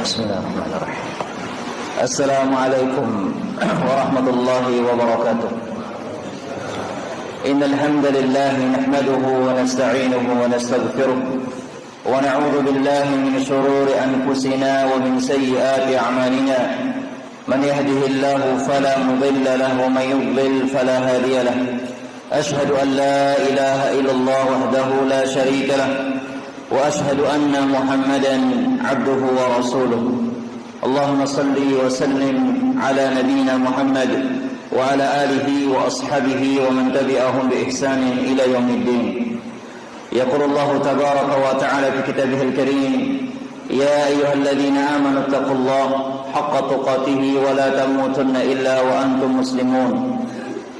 Bismillahirrahmanirrahim. Assalamualaikum warahmatullahi wabarakatuh. Innal hamdalillah nahmaduhu wa nasta'inuhu wa nastaghfiruh wa na'udzu billahi min shururi anfusina wa min sayyiati a'malina. Man yahdihillahu fala mudilla lahu wa man yudlil fala hadiya lahu. Ashhadu an la ilaha illallah wahdahu la sharika lahu wa ashhadu anna Muhammadan 'abduhu wa rasuluh. Allahumma salli wa sallim ala nabiyyina Muhammad wa ala alihi wa ashabihi wa man tabi'ahum bi ihsanin ila yaumiddin. Yaqulu Allah tabaraka wa ta'ala fi kitabihil karim, ya ayyuhalladzina amanu taqullaha haqqa tuqatih wa la tamutunna illa wa antum muslimun.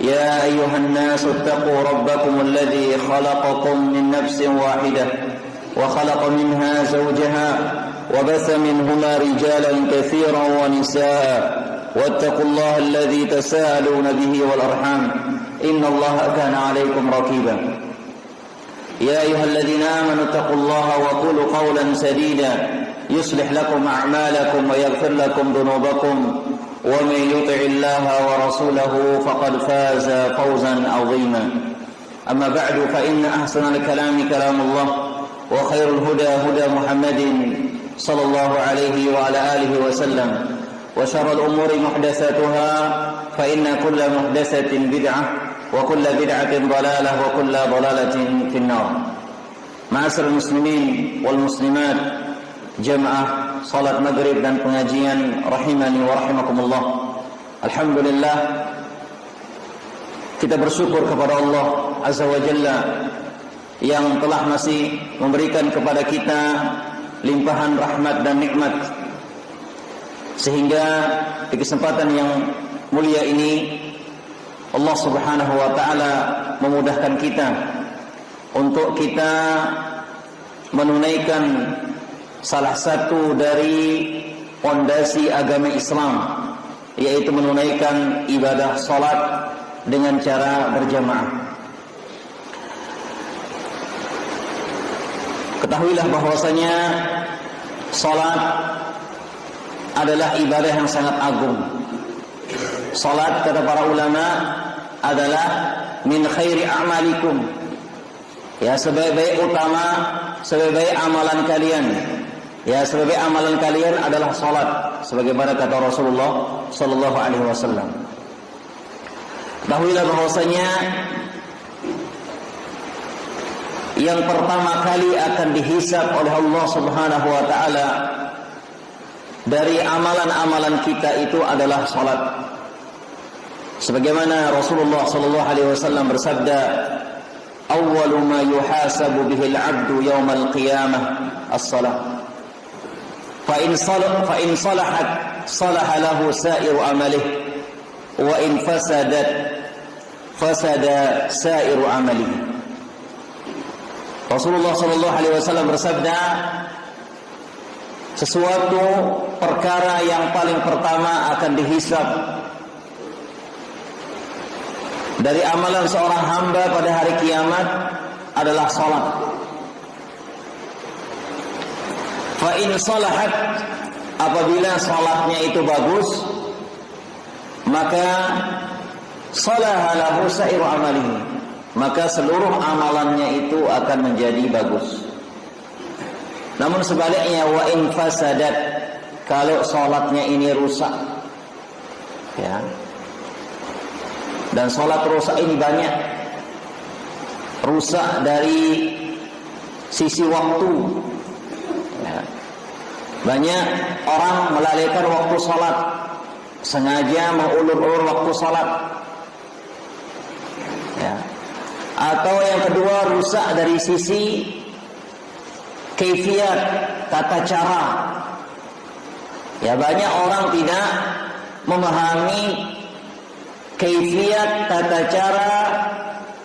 Ya ayyuhan nasu taqu rabbakum alladzi khalaqakum min nafsin wahidah wa khalaqa minha zawjaha وبث منهما رجالا كثيرا ونساء واتقوا الله الذي تساءلون به والأرحام إن الله كان عليكم رقيبا يا أيها الذين آمنوا اتقوا الله وقولوا قولا سديدا يصلح لكم أعمالكم ويغفر لكم ذنوبكم ومن يطع الله ورسوله فقد فاز فوزا عظيما أما بعد فإن أحسن الكلام كلام الله وخير الهدى هدى محمد صلى الله عليه وعلى آله وسلم وشر الأمور محدثاتها فإن كل محدثة بدعة وكل بدعة ضلالة وكل ضلالة في النار. Ma'asyiral muslimin wal muslimat, jamaah salat maghrib dan pengajian rahimani wa rahimakumullah. Alhamdulillah, kita bersyukur kepada Allah Azza wa Jalla yang telah masih memberikan kepada kita limpahan rahmat dan nikmat, sehingga di kesempatan yang mulia ini Allah Subhanahu wa taala memudahkan kita untuk kita menunaikan salah satu dari fondasi agama Islam, yaitu menunaikan ibadah salat dengan cara berjamaah. Ketahuilah bahwasanya salat adalah ibadah yang sangat agung. Salat, kata para ulama, adalah min khairi a'malikum. Ya, sebaik-baik utama, sebaik-baik amalan kalian. Ya, sebaik-baik amalan kalian adalah salat, sebagaimana kata Rasulullah sallallahu alaihi wasallam. Ketahuilah bahwasanya yang pertama kali akan dihisab oleh Allah Subhanahu wa taala dari amalan-amalan kita itu adalah salat. Sebagaimana Rasulullah sallallahu alaihi wasallam bersabda, "Awwalu ma yuhasabu bihi al-'abdu yawm al-qiyamah as-salah. Fa in salahat salaha lahu sa'iru amalihi wa in fasadat fasada sa'iru amalihi." Rasulullah sallallahu alaihi wasallam bersabda, sesuatu perkara yang paling pertama akan dihisab dari amalan seorang hamba pada hari kiamat adalah salat. Fa in salahat, apabila salatnya itu bagus, maka salaha lahu sa'iru amalihi, maka seluruh amalannya itu akan menjadi bagus. Namun sebaliknya, wa in fasadat, kalau salatnya ini rusak, ya, dan salat rusak ini banyak. Rusak dari sisi waktu, ya. Banyak orang melalaikan waktu salat, sengaja mengulur-ulur waktu salat, ya. Atau yang kedua, rusak dari sisi kaifiyat, tata cara. Ya, banyak orang tidak memahami kaifiyat, tata cara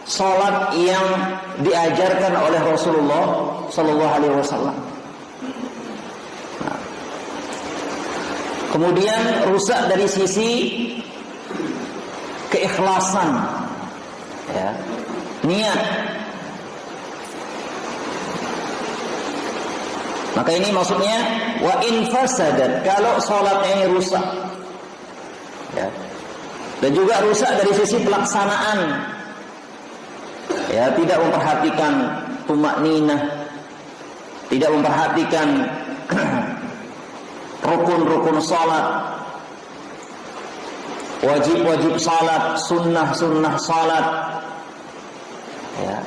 salat yang diajarkan oleh Rasulullah sallallahu alaihi wasallam. Nah, kemudian rusak dari sisi keikhlasan, ya, niat. Maka ini maksudnya wa in fasadat, kalau salatnya ini rusak. Ya. Dan juga rusak dari sisi pelaksanaan. Ya, tidak memperhatikan tumakninah, tidak memperhatikan rukun-rukun salat, wajib-wajib salat, sunnah-sunnah salat. Ya.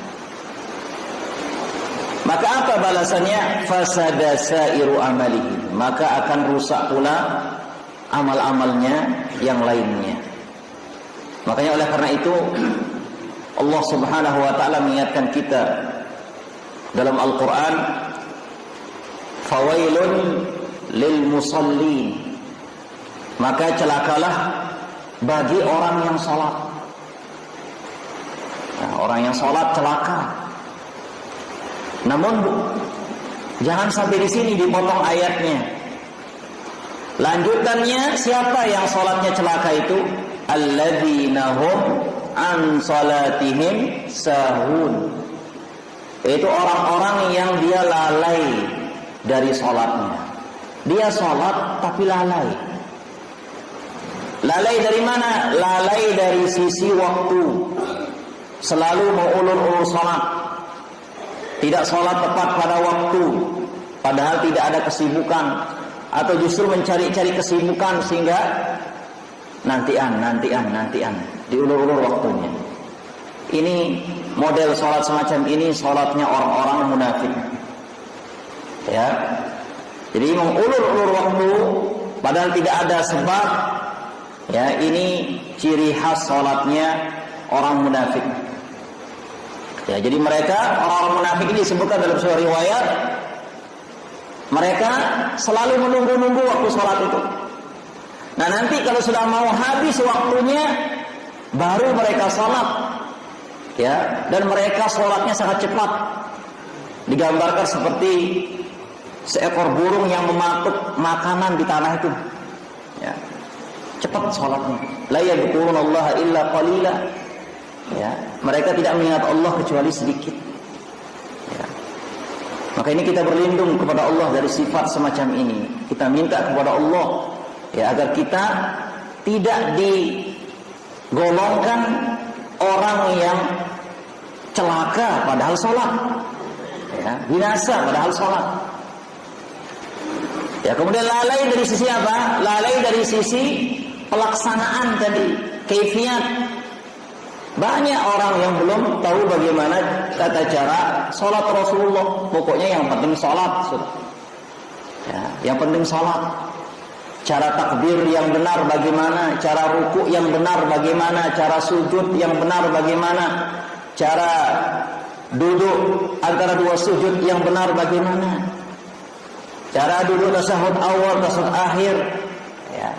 Maka apa balasannya? Fasada sairu amalihi, maka akan rusak pula amal-amalnya yang lainnya. Makanya oleh karena itu Allah Subhanahu wa taala mengingatkan kita dalam Al-Qur'an, fawailun lil musallin, maka celakalah bagi orang yang salat. Nah, orang yang salat celaka. Namun jangan sampai di sini dipotong ayatnya. Lanjutannya, siapa yang salatnya celaka itu? Alladzina hum an salatihim sahun. Itu orang-orang yang dia lalai dari salatnya. Dia salat tapi lalai. Lalai dari mana? Lalai dari sisi waktu. Selalu mengulur-ulur salat. Tidak salat tepat pada waktu, padahal tidak ada kesibukan, atau justru mencari-cari kesibukan sehingga nantian, diulur-ulur waktunya. Ini model salat semacam ini, salatnya orang-orang munafik. Ya. Jadi mengulur-ulur waktu padahal tidak ada sebab. Ya, ini ciri khas salatnya orang munafik. Ya, jadi mereka, orang-orang munafik ini disebutkan dalam sebuah riwayat, mereka selalu menunggu-nunggu waktu sholat itu. Nah, nanti kalau sudah mau habis waktunya, baru mereka sholat. Ya, dan mereka sholatnya sangat cepat. Digambarkan seperti seekor burung yang mematuk makanan di tanah itu. Ya, cepat sholatnya. La yadhkurunallaha illa qalila. Ya, mereka tidak mengingat Allah kecuali sedikit. Ya. Maka ini kita berlindung kepada Allah dari sifat semacam ini. Kita minta kepada Allah ya agar kita tidak digolongkan orang yang celaka padahal sholat, ya, binasa padahal sholat. Ya, kemudian lalai dari sisi apa? Lalai dari sisi pelaksanaan tadi, kaifiat. Banyak orang yang belum tahu bagaimana tata cara sholat Rasulullah. Pokoknya yang penting sholat. Ya, yang penting sholat. Cara takbir yang benar bagaimana, cara ruku yang benar bagaimana, cara sujud yang benar bagaimana, cara duduk antara dua sujud yang benar bagaimana, cara duduk tasyahud awal, tasyahud akhir. Ya.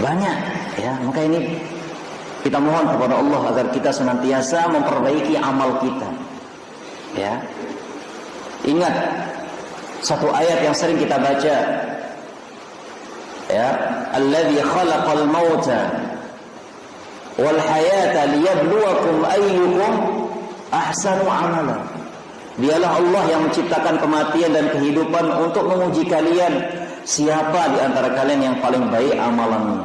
Banyak. Ya, maka ini kita mohon kepada Allah agar kita senantiasa memperbaiki amal kita. Ya. Ingat satu ayat yang sering kita baca. Ya, alladzi khalaqal mauta wal hayata liyabluwakum ayyukum ahsanu amala. Dialah Allah yang menciptakan kematian dan kehidupan untuk menguji kalian siapa di antara kalian yang paling baik amalannya.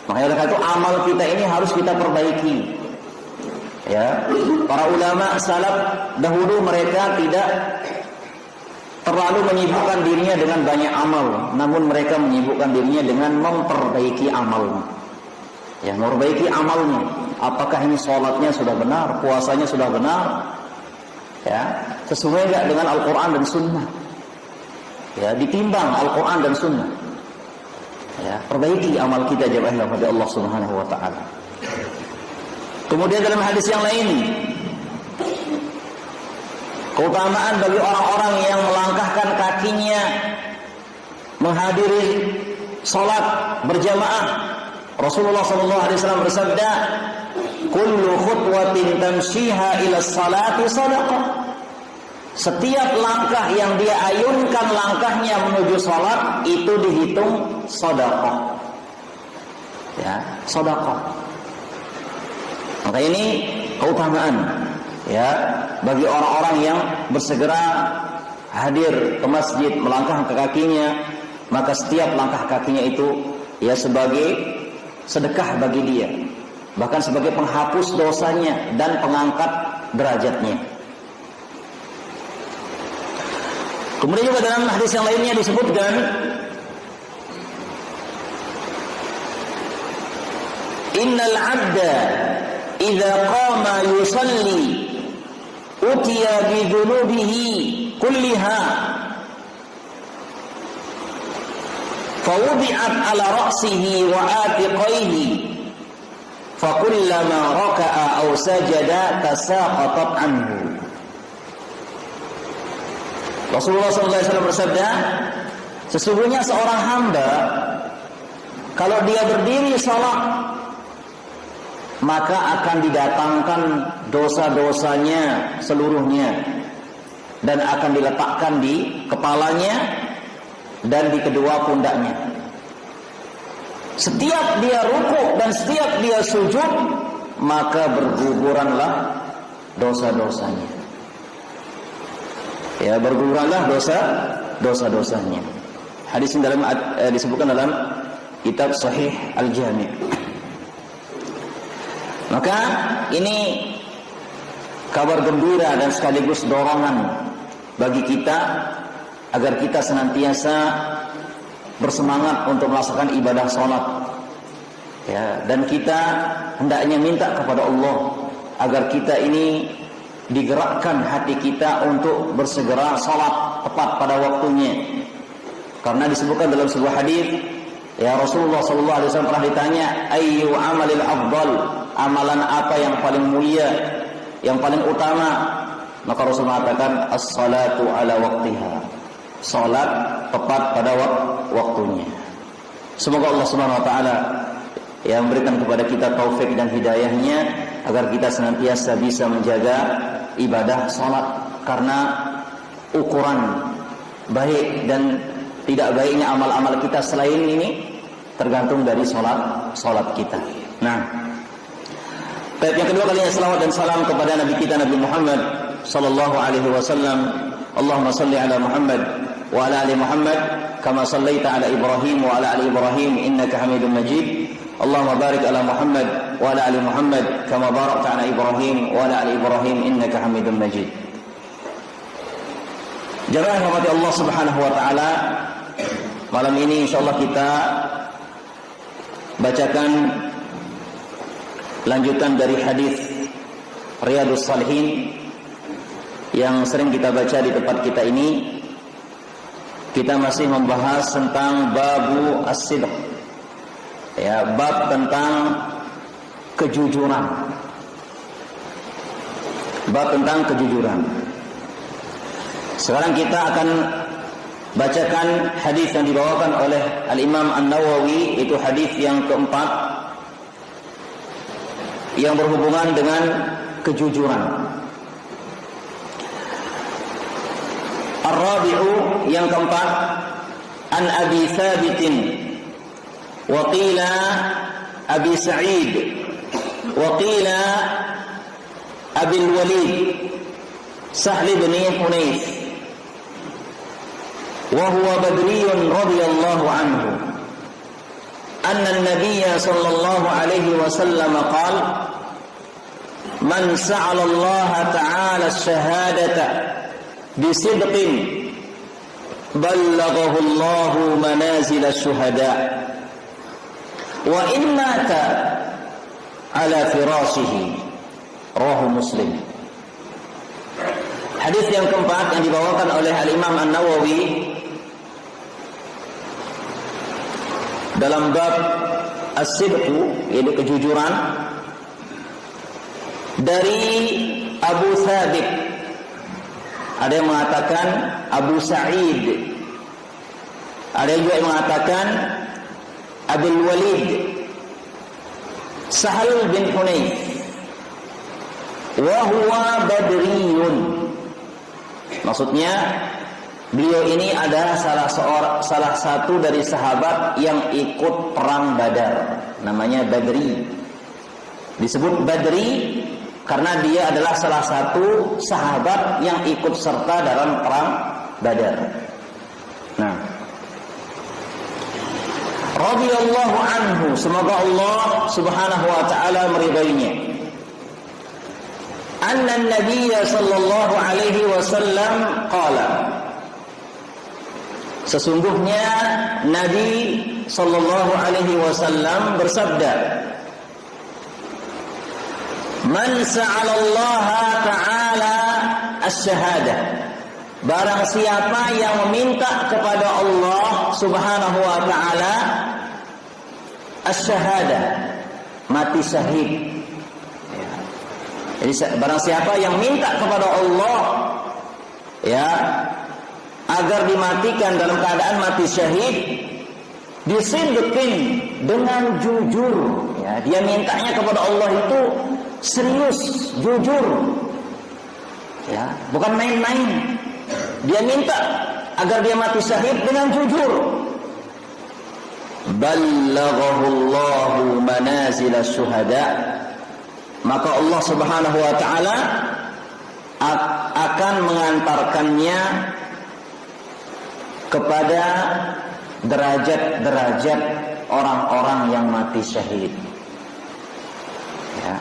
Makanya oleh karena itu amal kita ini harus kita perbaiki. Ya, para ulama salaf dahulu mereka tidak terlalu menyibukkan dirinya dengan banyak amal, namun mereka menyibukkan dirinya dengan memperbaiki amalnya. Ya, memperbaiki amalnya. Apakah ini sholatnya sudah benar, puasanya sudah benar? Ya, sesuai enggak dengan Al-Quran dan Sunnah? Ya, ditimbang Al-Quran dan Sunnah. Ya, perbaiki amal kita jemaah kepada Allah Subhanahu wa taala. Kemudian dalam hadis yang lain, keutamaan bagi orang-orang yang melangkahkan kakinya menghadiri salat berjamaah. Rasulullah sallallahu alaihi wasallam bersabda, "Kullu khutwatin tamshiha ila salati shadaqah." Setiap langkah yang dia ayunkan langkahnya menuju salat itu dihitung sedekah. Ya, sedekah. Maka ini keutamaan Ya, bagi orang-orang yang bersegera hadir ke masjid, melangkah ke kakinya, maka setiap langkah kakinya itu ya sebagai sedekah bagi dia, bahkan sebagai penghapus dosanya dan pengangkat derajatnya. Kemudian juga dalam hadis yang lainnya disebutkan, innal 'abda idza qama yusalli utiya bi dhunubihi kulliha fawudi'at ala ra'sihi wa atiqaihi fakullama raka'a aw sajada tasaqatat anhu. Rasulullah SAW bersabda, sesungguhnya seorang hamba kalau dia berdiri salat, maka akan didatangkan dosa-dosanya seluruhnya dan akan diletakkan di kepalanya dan di kedua pundaknya. Setiap dia ruku dan setiap dia sujud, maka berguguranlah dosa-dosanya. Ya, berguguranlah dosa-dosanya. Hadis ini disebutkan dalam kitab Sahih Al-Jami'. Maka ini kabar gembira dan sekaligus dorongan bagi kita agar kita senantiasa bersemangat untuk melaksanakan ibadah sholat. Ya, dan kita hendaknya minta kepada Allah agar kita ini digerakkan hati kita untuk bersegera sholat tepat pada waktunya. Karena disebutkan dalam sebuah hadis, ya Rasulullah SAW pernah ditanya, ayyu amalil afdal, amalan apa yang paling mulia, yang paling utama? Maka Rasul mengatakan as-salatu ala waqtiha, salat tepat pada waktunya. Semoga Allah Subhanahu wa taala yang memberikan kepada kita taufik dan hidayahnya agar kita senantiasa bisa menjaga ibadah salat, karena ukuran baik dan tidak baiknya amal-amal kita selain ini tergantung dari salat kita. Nah, baik, yang kedua kalinya selawat dan salam kepada Nabi kita Nabi Muhammad sallallahu alaihi wasallam. Allahumma salli ala Muhammad wa ala ali Muhammad kama sallaita ala Ibrahim wa ala ali Ibrahim innaka Hamidum Majid. Allahumma barik ala Muhammad wa ala ali Muhammad kama barakta ala Ibrahim wa ala ali Ibrahim innaka Hamidum Majid. Jemaah yang dirahmati Allah Subhanahu wa taala, malam ini insyaallah kita bacakan lanjutan dari hadis Riyadhus Shalihin yang sering kita baca di tempat kita ini. Kita masih membahas tentang babu as-sidq, ya, bab tentang kejujuran. Bab tentang kejujuran. Sekarang kita akan bacakan hadis yang dibawakan oleh Al-Imam An-Nawawi, itu hadis yang keempat yang berhubungan dengan kejujuran. Ar-rabi'u, yang keempat, an Abi Thabitin wa qila Abi Sa'id wa qila Abi Walid Sahl bin Hunayf wa huwa badriyun radhiyallahu anhu anna an-nabiy sallallahu alaihi wasallam qala man sa'ala Allah ta'ala ash-shahadata bisidqin ballaghahu Allah manazil ash-shuhada wa in mata ala firashihi, rawahu Muslim. Hadis yang keempat yang dibawakan oleh Al-Imam An-Nawawi dalam bab as-sidqu, yaitu kejujuran, dari Abu Thabit. Ada yang mengatakan Abu Sa'id, ada juga yang mengatakan Abul Walid Sahl bin Hunayf wa huwa badriyun. Maksudnya beliau ini adalah salah satu dari sahabat yang ikut perang Badar, namanya Badri. Disebut Badri karena dia adalah salah satu sahabat yang ikut serta dalam perang Badar. Nah, radhiyallahu anhu, semoga Allah Subhanahu wa taala meridainya. Anna Nabiy sallallahu alaihi wasallam qala, sesungguhnya Nabi sallallahu alaihi wasallam bersabda, man sa'alallaha ta'ala asy-syahadah, barang siapa yang meminta kepada Allah Subhanahu wa taala asy-syahadah, mati syahid. Jadi barang siapa yang minta kepada Allah ya agar dimatikan dalam keadaan mati syahid, disidqin, dengan jujur, ya, dia mintanya kepada Allah itu serius, jujur, ya, bukan main-main. Dia minta agar dia mati syahid dengan jujur. Ballaghahu Allahu manazil asy-syuhada, maka Allah Subhanahu wa taala akan mengantarkannya kepada derajat-derajat orang-orang yang mati syahid. Ya.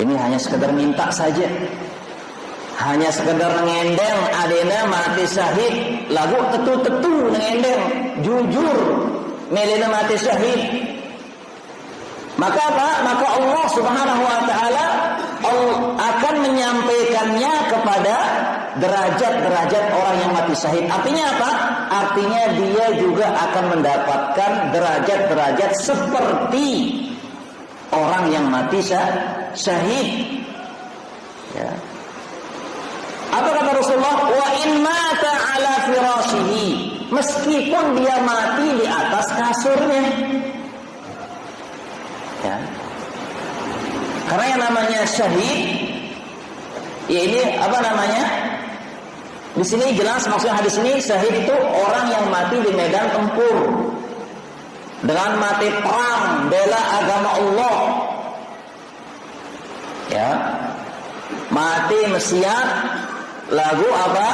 Ini hanya sekedar minta saja, hanya sekedar ngendeng adena mati syahid, lagu tetu-tetu ngendeng jujur melena mati syahid. Maka apa? Maka Allah Subhanahu wa taala akan menyampaikannya kepada derajat-derajat orang yang mati syahid. Artinya apa? Artinya dia juga akan mendapatkan derajat-derajat seperti orang yang mati syahid. Ya. Apa kata Rasulullah? Wa in mata ala firashihi, meskipun dia mati di atas kasurnya. Ya. Karena yang namanya syahid, ya ini apa namanya? Di sini jelas maksudnya hadis ini, syahid itu orang yang mati di medan tempur dengan mati perang bela agama Allah. Ya. Mati mesiat lagu apa?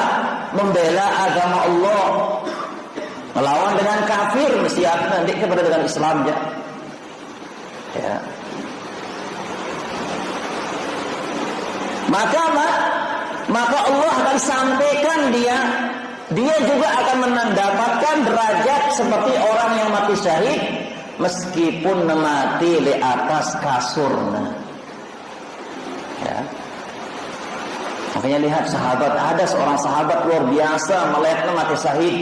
Membela agama Allah. Melawan dengan kafir mesiat nanti kepada dengan Islam ya. Ya. Maka Allah akan sampaikan dia juga akan mendapatkan derajat seperti orang yang mati syahid meskipun mati di atas kasurnya. Ya. Makanya lihat sahabat, ada seorang sahabat luar biasa melihatnya mati syahid,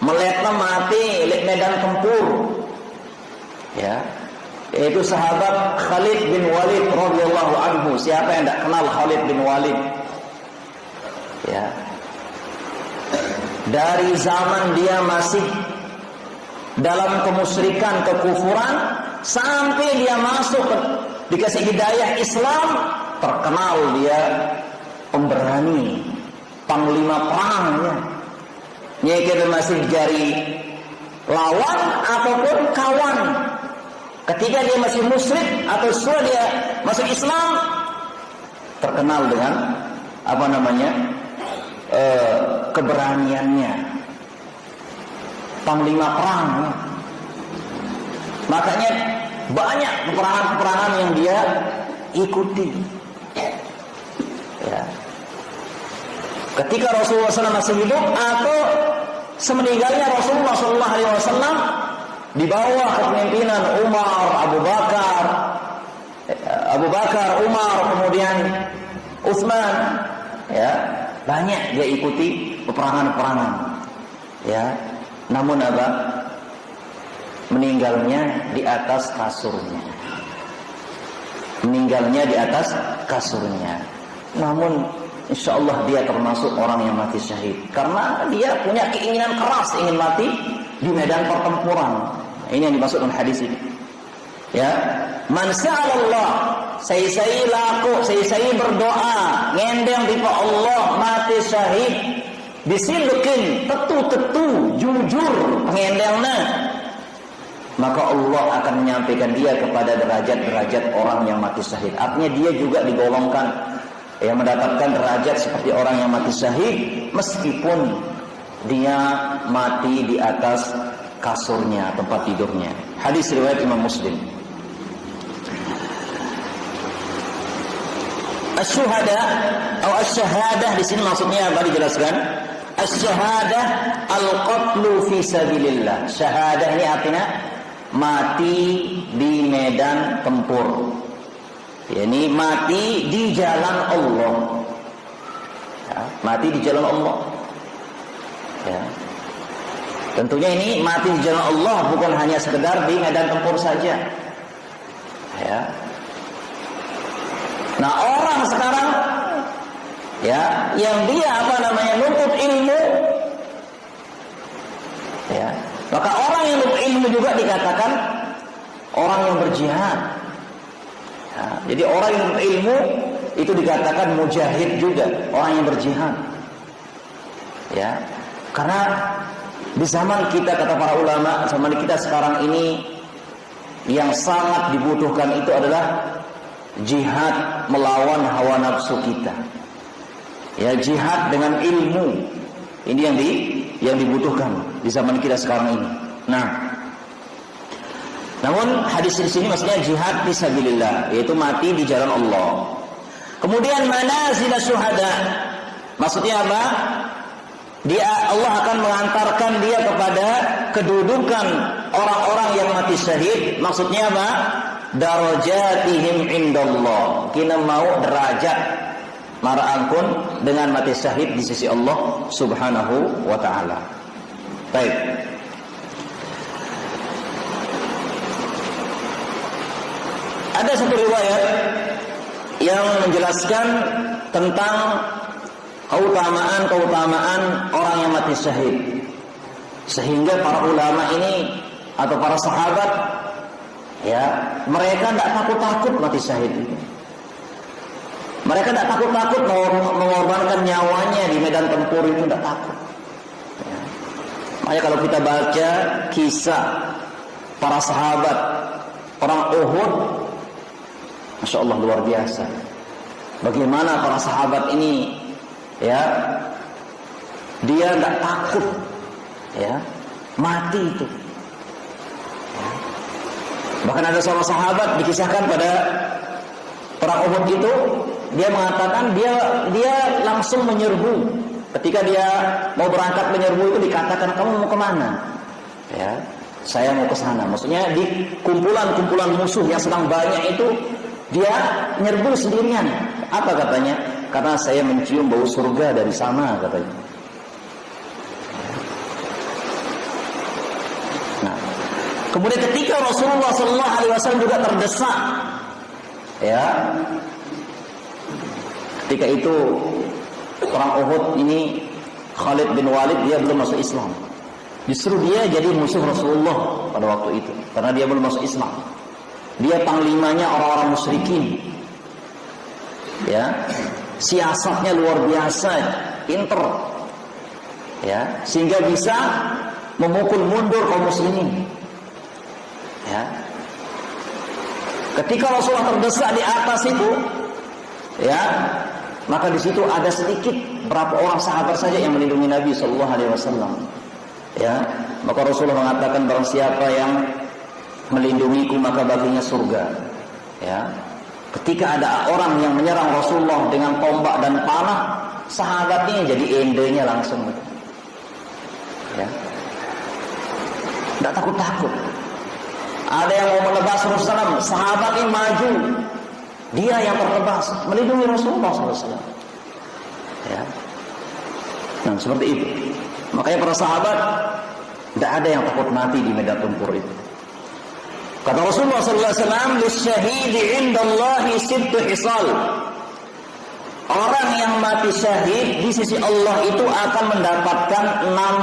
melihatnya mati di medan tempur. Ya. Yaitu sahabat Khalid bin Walid radhiyallahu anhu. Siapa yang tidak kenal Khalid bin Walid? Ya. Dari zaman dia masih dalam kemusyrikan, kekufuran, sampai dia masuk dikasih hidayah Islam, terkenal dia pemberani, panglima perang ya. Dia masih jadi lawan ataupun kawan. Ketika dia masih musyrik atau setelah dia masuk Islam, terkenal dengan apa namanya keberaniannya, panglima perang. Makanya banyak peperangan-peperangan yang dia ikuti. Ya. Ketika Rasulullah SAW masih hidup atau semeninggalnya Rasulullah SAW, di bawah kepemimpinan Abu Bakar, Umar, kemudian Utsman, ya, banyak dia ikuti peperangan-peperangan. Ya, namun apa? Meninggalnya di atas kasurnya. Namun insya Allah dia termasuk orang yang mati syahid karena dia punya keinginan keras ingin mati di medan pertempuran. Ini yang dimaksud dengan hadis ini. Ya, man sa'alallah, saya laku, saya berdoa, ngendeng di Allah mati syahid, disidqin, tetu jujur ngendengna. maka Allah akan menyampaikan dia kepada derajat-derajat orang yang mati syahid. Artinya dia juga digolongkan yang mendapatkan derajat seperti orang yang mati syahid, meskipun dia mati di atas kasurnya, tempat tidurnya. Hadis riwayat Imam Muslim. Asy-syuhada atau asy-syahadah di sini maksudnya apa dijelaskan? Asy-syahadah al-qatlu fi sabilillah. Syahadah ini artinya mati di medan tempur. Yani mati di jalan Allah. Ya, mati di jalan Allah. Ya. Tentunya ini mati di jalan Allah bukan hanya sekedar di medan tempur saja. Ya. Nah, orang sekarang ya yang dia nuntut ilmu, ya, maka orang yang nuntut ilmu juga dikatakan orang yang berjihad. Ya, jadi orang yang nuntut ilmu itu dikatakan mujahid juga, orang yang berjihad. Ya, karena di zaman kita, kata para ulama, zaman kita sekarang ini yang sangat dibutuhkan itu adalah jihad melawan hawa nafsu kita. Ya, jihad dengan ilmu. Ini yang dibutuhkan di zaman kita sekarang ini. Nah, namun hadis di sini maksudnya jihad fisabilillah, yaitu mati di jalan Allah. Kemudian manazil syuhada. Maksudnya apa? Allah akan mengantarkan dia kepada kedudukan orang-orang yang mati syahid. Maksudnya apa? Darajatihim indallah. Kita mau derajat mara ampun dengan mati syahid di sisi Allah Subhanahu wa taala. Baik. Ada satu riwayat yang menjelaskan tentang keutamaan orang yang mati syahid. Sehingga para ulama ini atau para sahabat, ya, mereka tidak takut-takut mati syahid itu. Mereka tidak takut-takut mengorbankan nyawanya di medan tempur itu, tidak takut. Ya. Makanya kalau kita baca kisah para sahabat orang Uhud, Masya Allah luar biasa. Bagaimana para sahabat ini, ya, dia tidak takut, ya, mati itu. Ya. Bahkan ada seorang sahabat dikisahkan pada perang Uhud itu, dia mengatakan dia langsung menyerbu. Ketika dia mau berangkat menyerbu itu dikatakan, kamu mau kemana? Ya, saya mau ke sana. Maksudnya di kumpulan musuh yang sedang banyak itu dia nyerbu sendirian. Apa katanya? Karena saya mencium bau surga dari sana, katanya. Nah, kemudian ketika Rasulullah SAW juga terdesak, ya, ketika itu perang Uhud ini Khalid bin Walid dia belum masuk Islam. Justru dia jadi musuh Rasulullah pada waktu itu karena dia belum masuk Islam. Dia panglimanya orang-orang musyrikin. Ya, siasatnya luar biasa, pinter. Ya, sehingga bisa memukul mundur kaum muslimin. Ya. Ketika Rasulullah terdesak di atas itu, ya, maka di situ ada sedikit berapa orang sahabat saja yang melindungi Nabi Shallallahu Alaihi Wasallam. Ya, maka Rasulullah mengatakan barang siapa yang melindungiku maka baginya surga. Ya, ketika ada orang yang menyerang Rasulullah dengan tombak dan panah, sahabatnya jadi endenya langsung. Ya, tidak takut-takut. Ada yang mau menebas Rasulullah, sahabat ini maju, dia yang tertebas melindungi Rasulullah SAW. Ya, nah seperti itu. Makanya para sahabat tidak ada yang takut mati di medan tempur itu. Kata Rasulullah SAW, "Lisyahidi indallahi sittu hisal." Orang yang mati syahid di sisi Allah itu akan mendapatkan 6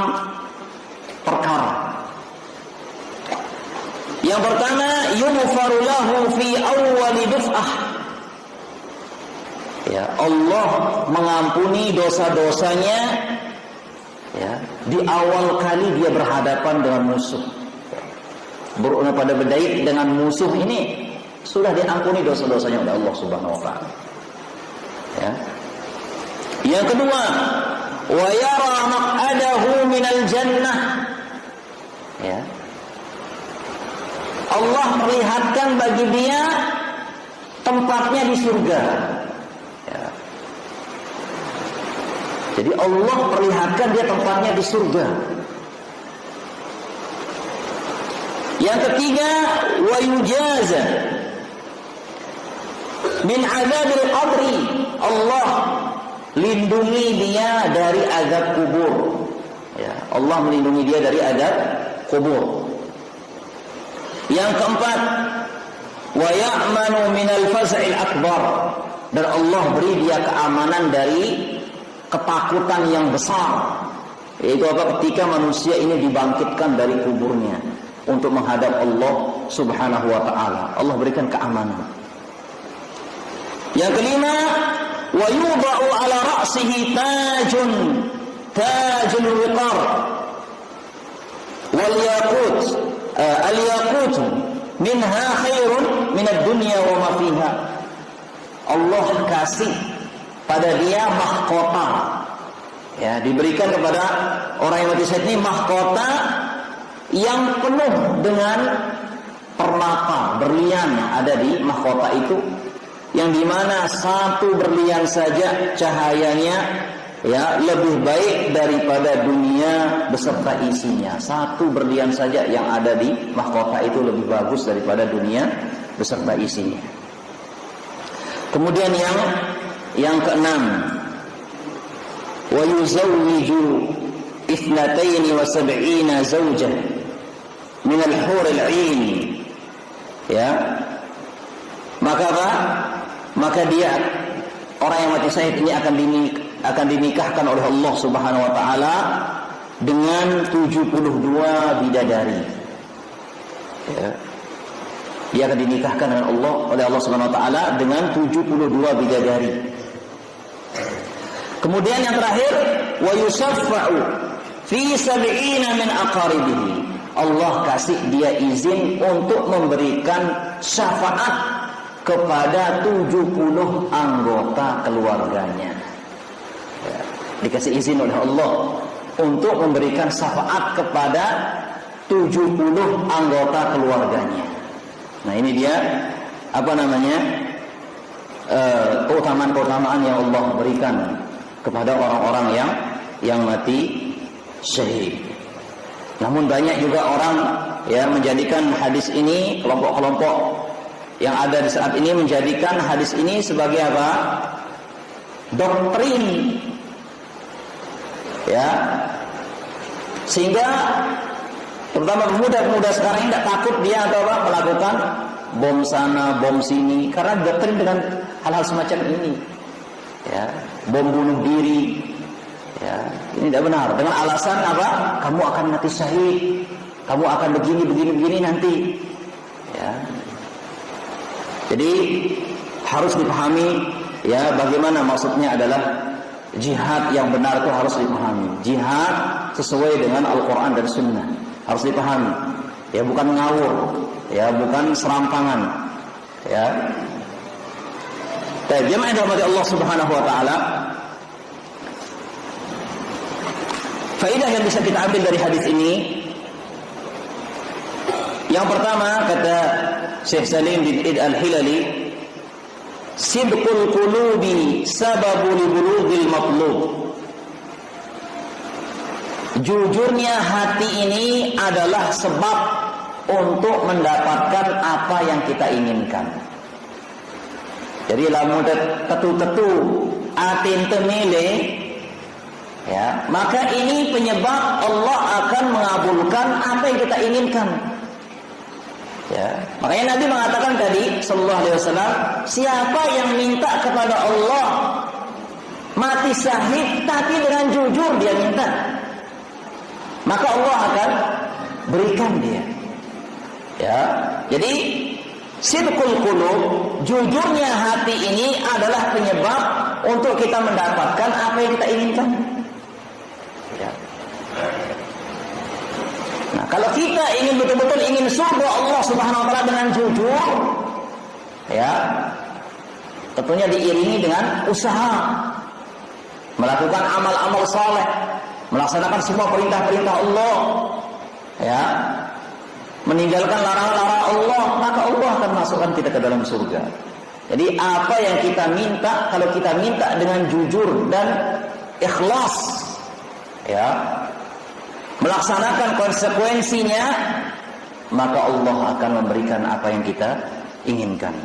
perkara. Yang pertama, yughfaru lahu fi awwali duf'ah. Ya, Allah mengampuni dosa-dosanya, ya, di awal kali dia berhadapan dengan musuh. pada berdait dengan musuh ini, sudah diampuni dosa-dosanya oleh Allah Subhanahu wa taala. Ya. Yang kedua, wa yara maq'adahu minal jannah. Ya. Allah perlihatkan bagi dia tempatnya di surga. Ya. Jadi Allah perlihatkan dia tempatnya di surga. Yang ketiga, wa yujaza min azabil qabri. Allah lindungi dia dari azab kubur. Ya, Allah melindungi dia dari azab kubur. Yang keempat, wa ya'manu minal faz'il akbar. Dan Allah beri dia keamanan dari ketakutan yang besar. Yaitu apa? Ketika manusia ini dibangkitkan dari kuburnya untuk menghadap Allah Subhanahu wa taala. Allah berikan keamanan. Yang kelima, wa yudha'u 'ala ra'sihi tajul wiqar wal yaqut al yaqut minha khairun min ad-dunya wa ma fiha. Allah kasih pada dia mahkota. Ya, diberikan kepada orang yang mati syahid ini mahkota yang penuh dengan permata, berlian yang ada di mahkota itu, yang dimana satu berlian saja cahayanya ya lebih baik daripada dunia beserta isinya. Satu berlian saja yang ada di mahkota itu lebih bagus daripada dunia beserta isinya. Kemudian yang keenam, wa yuzawwiju 72 zawjah min al-hur al-'ain. Ya. Maka apa? Maka dia, orang yang mati syahid ini akan dinikahkan oleh Allah Subhanahu wa taala dengan 72 bidadari. Ya. Dia akan dinikahkan dengan oleh Allah Subhanahu wa taala dengan 72 bidadari. Kemudian yang terakhir, wa yusaffa'u fi 70 min aqaribihi. Allah kasih dia izin untuk memberikan syafaat kepada 70 anggota keluarganya. Ya, dikasih izin oleh Allah untuk memberikan syafaat kepada 70 anggota keluarganya. Nah, ini dia keutamaan-keutamaan yang Allah berikan kepada orang-orang yang mati syahid. Namun banyak juga orang ya menjadikan hadis ini, kelompok-kelompok yang ada di saat ini menjadikan hadis ini sebagai apa? Doktrin. Ya. Sehingga terutama pemuda-pemuda sekarang ini tidak takut dia atau apa melakukan bom sana, bom sini, karena doktrin dengan hal-hal semacam ini. Ya, bom bunuh diri. Ya, ini tidak benar. Dengan alasan apa? Kamu akan mati syahid. Kamu akan begini nanti. Ya. Jadi harus dipahami ya bagaimana maksudnya adalah jihad yang benar itu harus dipahami. Jihad sesuai dengan Al-Quran dan Sunnah harus dipahami. Ya, bukan ngawur, ya bukan serampangan. Ya. Jemaah yang dirahmati Allah Subhanahu wa taala, faedah yang bisa kita ambil dari hadis ini, yang pertama kata Syekh Salim bin Id Al-Hilali, sidqul qulubi sababu li bulughil matlub. Jujurnya hati ini adalah sebab untuk mendapatkan apa yang kita inginkan. Jadi lamun tetu-tetu atin temile, ya, maka ini penyebab Allah akan mengabulkan apa yang kita inginkan. Ya, makanya Nabi mengatakan tadi sallallahu alaihi wasallam, siapa yang minta kepada Allah mati syahid tapi dengan jujur dia minta, maka Allah akan berikan dia. Ya, jadi sidqul qulub, jujurnya hati ini adalah penyebab untuk kita mendapatkan apa yang kita inginkan. Ya. Nah, kalau kita ingin betul-betul ingin surga Allah Subhanahu wa taala dengan jujur, ya, tentunya diiringi dengan usaha, melakukan amal-amal saleh, melaksanakan semua perintah-perintah Allah, ya, meninggalkan larangan-larangan Allah, maka Allah akan masukkan kita ke dalam surga. Jadi apa yang kita minta, kalau kita minta dengan jujur dan ikhlas, ya, melaksanakan konsekuensinya, maka Allah akan memberikan apa yang kita inginkan.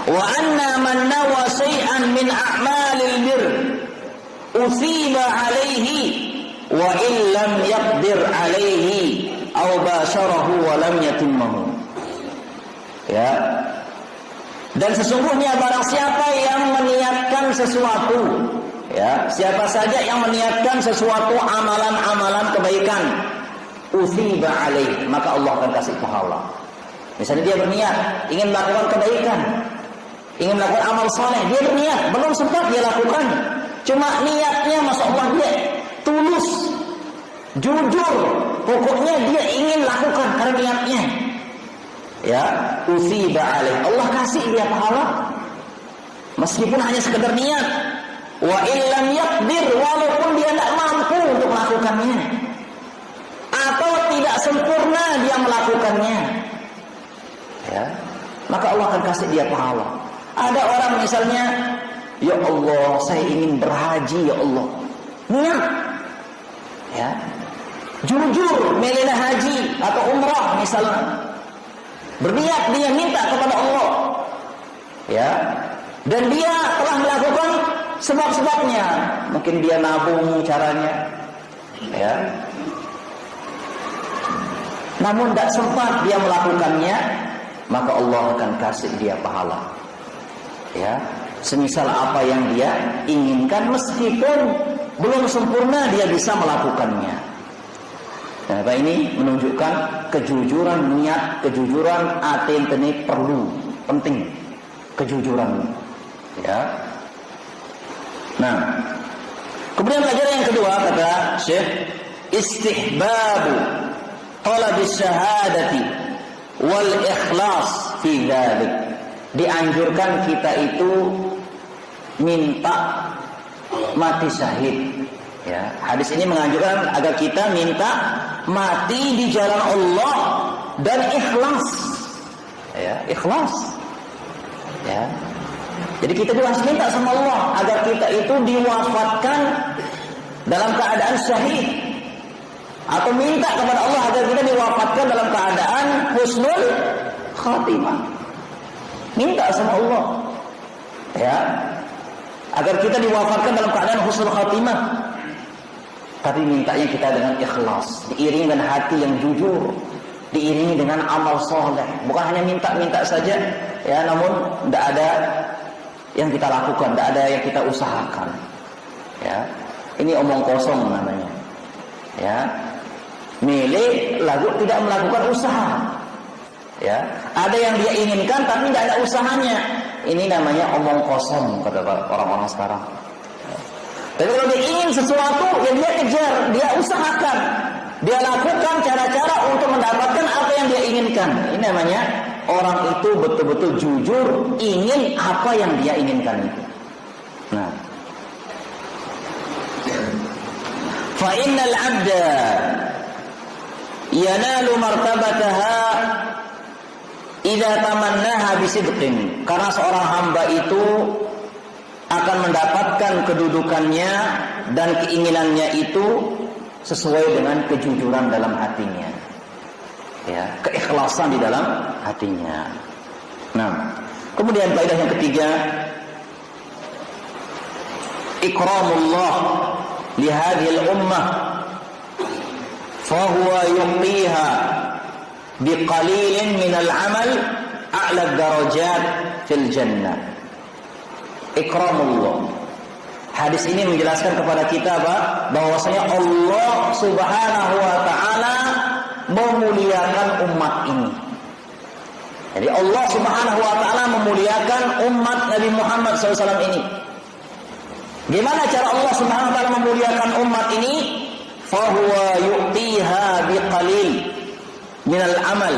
Wa anna man nawa syai'an min a'malil bir usiba alaihi wa illam yaqdir alaihi aw basharahu wa lam yatimmahu. Ya. Dan sesungguhnya barang siapa yang meniatkan sesuatu, ya, siapa saja yang meniatkan sesuatu amalan-amalan kebaikan, usiba alaih, maka Allah akan kasih pahala. Misalnya dia berniat ingin melakukan kebaikan, ingin melakukan amal saleh, dia berniat, belum sempat dia lakukan, cuma niatnya masya Allah dia tulus, jujur, pokoknya dia ingin lakukan karena niatnya, ya, usiba alaih, Allah kasih dia pahala meskipun hanya sekedar niat. Wa illam yaqdir, walaupun dia tidak mampu untuk melakukannya atau tidak sempurna dia melakukannya, ya, maka Allah akan kasih dia pahala. Ada orang misalnya, ya Allah saya ingin berhaji ya Allah, niat, ya, jujur melina haji atau umrah misalnya, berniat dia minta kepada Allah, ya, dan dia telah melakukan sebab-sebabnya, mungkin dia nabung caranya, ya, namun tidak sempat dia melakukannya, maka Allah akan kasih dia pahala, ya, semisal apa yang dia inginkan meskipun belum sempurna dia bisa melakukannya. Nah, ini menunjukkan kejujuran niat, kejujuran hati ini perlu, penting kejujuran, ya. Nah, kemudian pelajaran yang kedua kata Syekh, istihbabu talabis syahadati wal ikhlas fi dzalik. Dianjurkan kita itu minta mati syahid, ya. Hadis ini menganjurkan agar kita minta mati di jalan Allah dan ikhlas, ya, ikhlas, ya. Jadi kita juga harus minta sama Allah agar kita itu diwafatkan dalam keadaan syahid, atau minta kepada Allah agar kita diwafatkan dalam keadaan husnul khatimah. Minta sama Allah, ya, agar kita diwafatkan dalam keadaan husnul khatimah. Tapi mintanya kita dengan ikhlas, diiringi dengan hati yang jujur, diiringi dengan amal soleh. Bukan hanya minta-minta saja, ya, namun tidak ada yang kita lakukan, tidak ada yang kita usahakan, ya. Ini omong kosong namanya, ya. Milik lalu tidak melakukan usaha, ya. Ada yang dia inginkan tapi tidak ada usahanya. Ini namanya omong kosong kata orang-orang sekarang. Tapi kalau dia ingin sesuatu, ya dia kejar, dia usahakan, dia lakukan cara-cara untuk mendapatkan apa yang dia inginkan. Ini namanya orang itu betul-betul jujur ingin apa yang dia inginkan itu. Nah, fa innal 'abda yanalu martabataha idza tamannaha bisidqin. Karena seorang hamba itu akan mendapatkan kedudukannya dan keinginannya itu sesuai dengan kejujuran dalam hatinya, ya, keikhlasan di dalam hatinya. Nah, kemudian faedah yang ketiga, ikramullah li hadhil ummah fa huwa yuqiha biqalilin minal amal a'la darajat fil jannah. Ikramullah. Hadis ini menjelaskan kepada kita bahwasanya Allah Subhanahu wa taala memuliakan umat ini. Jadi Allah Subhanahu wa taala memuliakan umat Nabi Muhammad SAW ini. Gimana cara Allah Subhanahu wa taala memuliakan umat ini? fahuwa yu'tiha biqalil minal amal.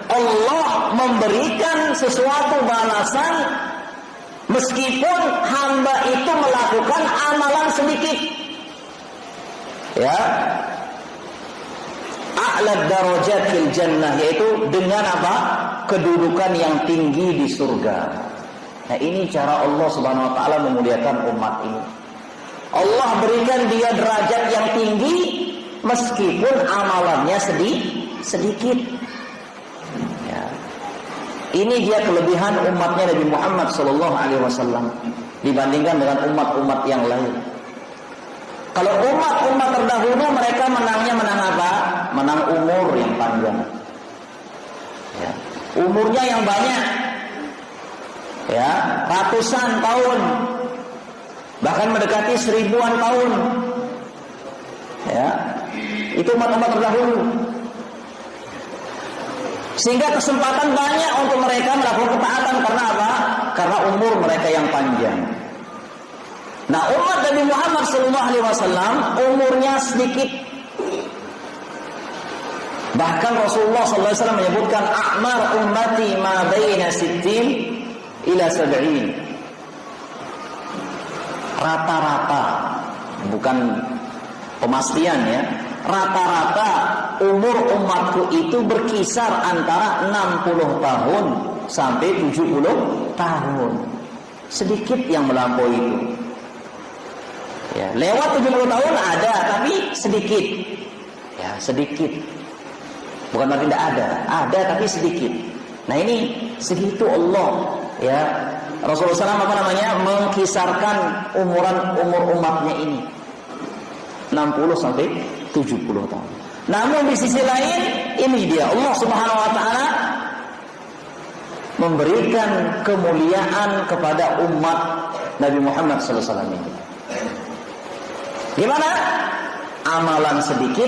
Allah memberikan sesuatu balasan meskipun hamba itu melakukan amalan sedikit. Ya. A'la darajat fil jannah, yaitu dengan apa? Kedudukan yang tinggi di surga. Nah, ini cara Allah Subhanahu wa taala memuliakan umat ini. Allah berikan dia derajat yang tinggi meskipun amalannya sedikit. Ya. Ini dia kelebihan umatnya Nabi Muhammad sallallahu alaihi wasallam dibandingkan dengan umat-umat yang lain. Kalau umat-umat terdahulu mereka menang apa? Menang umur yang panjang. Ya. Umurnya yang banyak. Ya, ratusan tahun. Bahkan mendekati 1000-an tahun. Ya. Itu umat-umat terdahulu. Sehingga kesempatan banyak untuk mereka melakukan ketaatan karena apa? Karena umur mereka yang panjang. Nah, umat Nabi Muhammad SAW umurnya sedikit. Bahkan Rasulullah SAW menyebutkan a'mar ummati ma baina 60 ila 70. Rata-rata, bukan pemastian ya. Rata-rata umur umatku itu berkisar antara 60 tahun sampai 70 tahun. Sedikit yang melampaui itu. Ya, lewat 70 tahun ada, tapi sedikit. Ya, sedikit. Bukan berarti tidak ada tapi sedikit. Nah, ini segitu Allah, ya. Rasulullah SAW mengkisarkan umur umatnya ini 60 sampai 70 tahun. Namun di sisi lain, ini dia Allah Subhanahu wa taala memberikan kemuliaan kepada umat Nabi Muhammad SAW ini. Gimana? Amalan sedikit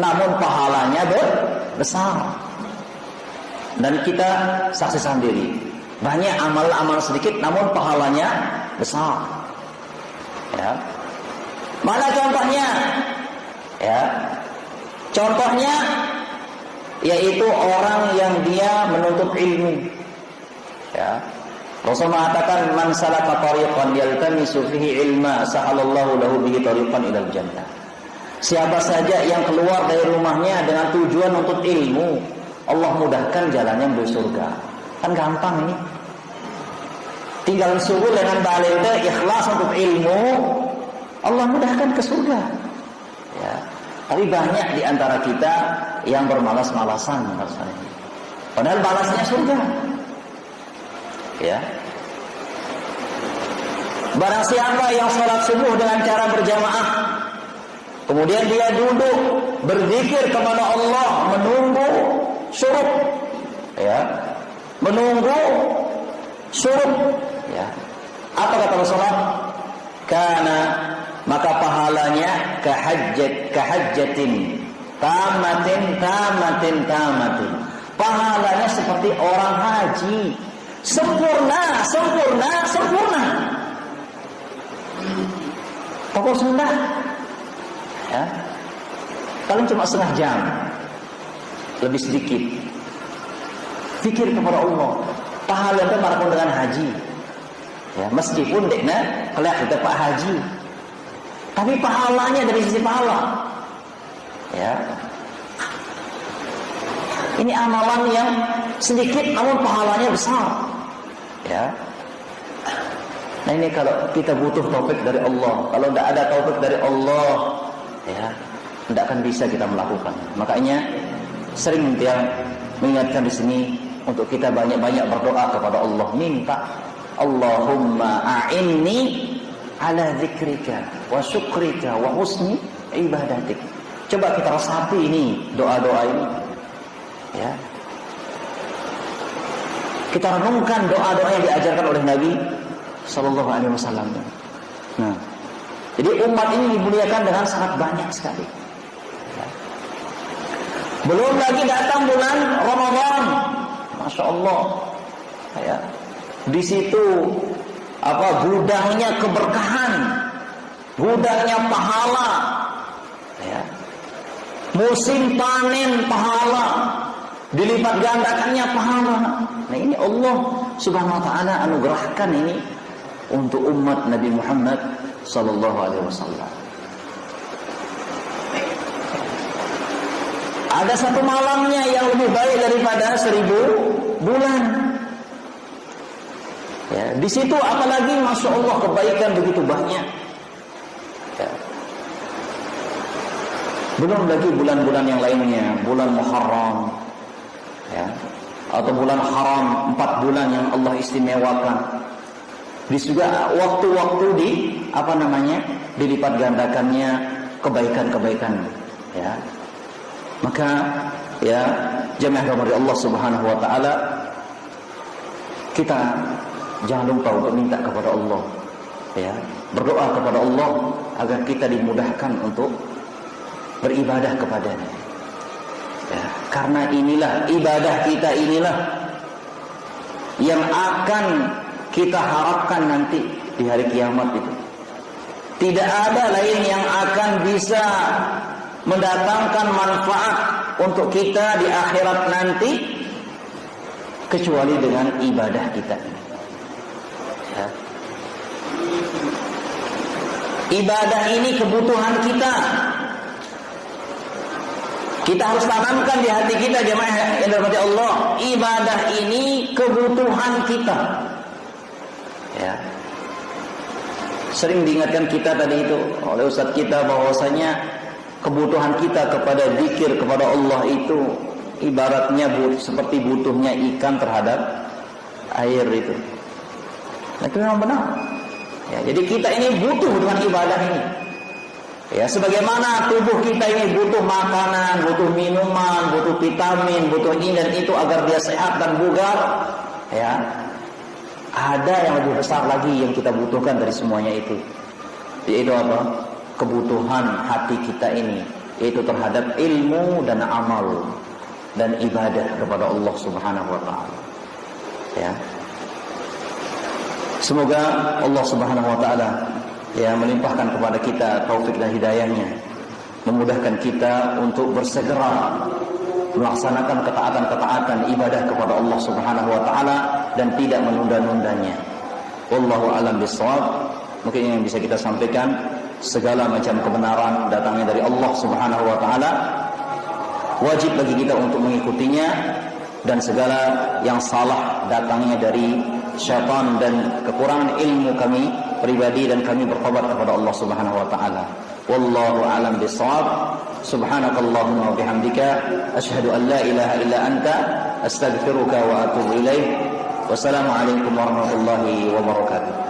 namun pahalanya besar. Dan kita saksi sendiri, banyak amal sedikit namun pahalanya besar. Ya. Mana contohnya? Ya. Contohnya yaitu orang yang dia menuntut ilmu. Ya. Rasul mengatakan man salaka tariqan yaltamisu fihi ilma sahalallahu lahu bihi tariqan ilal jannah. Siapa saja yang keluar dari rumahnya dengan tujuan untuk ilmu, Allah mudahkan jalannya menuju surga. Kan gampang ini. Tinggal suruh dengan dalil ikhlas untuk ilmu, Allah mudahkan ke surga. Ya. Tapi banyak di antara kita yang bermalas-malasan rasanya. Padahal balasnya surga. Ya. Barang siapa yang sholat subuh dengan cara berjamaah, kemudian dia duduk berzikir kepada Allah menunggu syuruk, ya, menunggu syuruk, ya. Apa kata Rasulullah? Karena maka pahalanya kahajjatin tamatin. Pahalanya seperti orang haji, sempurna. Pokok sunnah, ya. Kalau cuma setengah jam, lebih sedikit, fikir kepada Allah. Pahala itu marpun dengan haji, ya. Meskipun dekna kelak kita pak haji, tapi pahalanya dari sisi pahala, ya. Ini amalan yang sedikit namun pahalanya besar, ya. Nah, ini kalau kita butuh taufik dari Allah. Kalau tidak ada taufik dari Allah, ya, tidak akan bisa kita melakukan. Makanya sering dia mengingatkan di sini untuk kita banyak-banyak berdoa kepada Allah, minta Allahumma a'inni ala dzikrika wa syukrika wa husni ibadatik. Coba kita resapi ini doa-doa ini, ya. Kita renungkan doa-doa yang diajarkan oleh Nabi Sallallahu Alaihi Wasallam. Nah, jadi umat ini dimuliakan dengan sangat banyak sekali. Belum lagi datang bulan Ramadan, Masya Allah, ya. Di situ gudangnya keberkahan, gudangnya pahala, Ya. Musim panen pahala, dilipat gandakannya pahala. Nah ini Allah Subhanahu wa taala anugerahkan ini untuk umat Nabi Muhammad sallallahu alaihi wasallam. Ada satu malamnya yang lebih baik daripada 1000 bulan. Ya, di situ apalagi Masya Allah kebaikan begitu banyak. Ya. Belum lagi bulan-bulan yang lainnya, bulan Muharram, ya, atau bulan haram, 4 bulan yang Allah istimewakan. Di juga waktu-waktu dilipat gandakannya kebaikan-kebaikan, ya. Maka ya jemaah dari Allah Subhanahu wa taala, kita jangan lupa untuk minta kepada Allah, ya, berdoa kepada Allah agar kita dimudahkan untuk beribadah kepadanya. Ya, karena inilah ibadah kita, inilah yang akan kita harapkan nanti di hari kiamat itu. Tidak ada lain yang akan bisa mendatangkan manfaat untuk kita di akhirat nanti kecuali dengan ibadah kita ini. Ya. Ibadah ini kebutuhan kita. Kita harus tanamkan di hati kita, jemaah yang dirahmati Allah. Ibadah ini kebutuhan kita. Ya. Sering diingatkan kita tadi itu oleh Ustaz kita bahwasanya kebutuhan kita kepada zikir kepada Allah itu ibaratnya seperti butuhnya ikan terhadap air itu. Nah, itu memang benar. Ya, jadi kita ini butuh dengan ibadah ini. Ya, sebagaimana tubuh kita ini butuh makanan, butuh minuman, butuh vitamin, butuh ini dan itu agar dia sehat dan bugar. Ya, ada yang lebih besar lagi yang kita butuhkan dari semuanya itu. Yaitu apa? Kebutuhan hati kita ini, yaitu terhadap ilmu dan amal dan ibadah kepada Allah Subhanahu wa taala. Ya. Semoga Allah Subhanahu wa taala ya melimpahkan kepada kita taufik dan hidayahnya, memudahkan kita untuk bersegera melaksanakan ketaatan-ketaatan ibadah kepada Allah Subhanahu wa taala dan tidak menunda-nundanya. Wallahu a'lam bishawab. Mungkin yang bisa kita sampaikan, segala macam kebenaran datangnya dari Allah Subhanahu wa taala. Wajib bagi kita untuk mengikutinya, dan segala yang salah datangnya dari syaitan dan kekurangan ilmu kami pribadi dan kami bertobat kepada Allah Subhanahu wa taala. Wallahu a'lam bishawab. Subhanakallahumma wa bihamdika asyhadu an la ilaha illa anta astaghfiruka wa atubu ilaik. Wassalamualaikum warahmatullahi wabarakatuh.